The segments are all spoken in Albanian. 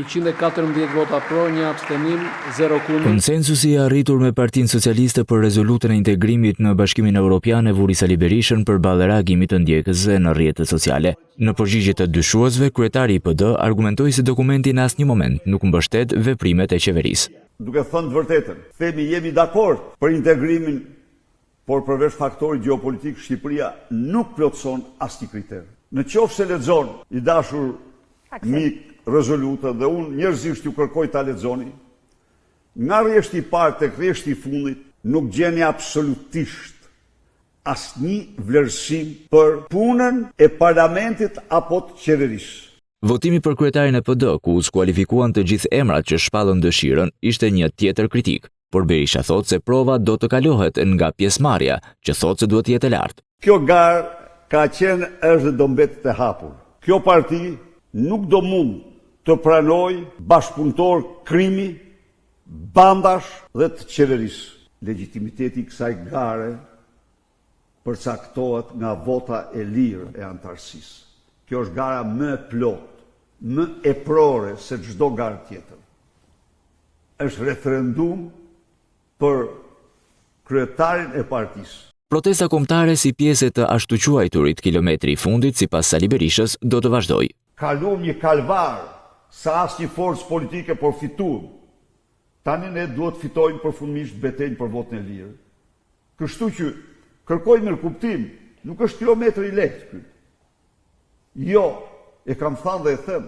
114 vota pro, 1 abstenim, 0 kundër. Konsensusi i arritur me Partinë Socialiste për rezolutën e integrimit në Bashkimin Evropian e vuri Sali Berishën përballë reagimit të ndjekësve në rrjetet sociale. Në përgjigje të dyshuesve, kryetari i PD argumentoi se dokumenti në asnjë moment nuk mbështet veprimet e qeverisë. Duke thënë të vërtetën, themi jemi dakord për integrimin, por përveç faktorit gjeopolitik, Shqipëria nuk plotëson asnjë kriter. Në qoftë se lexon i dashur mik rezoluta dhe unë njerëzisht ju kërkoj ta lexoni, nga rreshti i parë tek rreshti i fundit nuk gjeni absolutisht asnjë vlerësim për punën e parlamentit apo të qeverisë. Votimi për kryetarin e PD, ku u skualifikuan të gjithë emrat që shpallën dëshirën, ishte një tjetër kritik, por Berisha thot se prova do të kalohet nga pjesëmarrja, që thot se duhet të jetë lart. Kjo garë ka qenë është dhe do mbetet e hapur. Kjo parti nuk do mund të pranoj bashkëpunëtor krimi, bandash dhe të qeverisë. Legitimiteti i kësaj gare përcaktohet nga vota e lirë e antarësisë. Kjo është gara më e plotë, më e prore se çdo garë tjetër. Është referendum për kryetarin e partisë. Protesta kombëtare si pjesë të ashtu quajturit kilometri i fundit sipas Sali Berishës do të vazhdojë. Kaluam një kalvar sa asnjë forcë politike por fituam. Tani ne duhet fitojmë përfundimisht betejën për votën e lirë. Kështu që kërkoj mirëkuptim, nuk është kilometër i lehtë ky. Jo, e kam thënë dhe e them,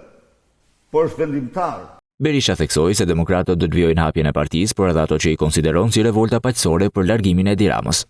por është vendimtar. Berisha theksoi se demokratët do të vijojnë hapjen e partisë, por edhe ato që i konsideron si revolta paqësore për largimin e Edi Ramës.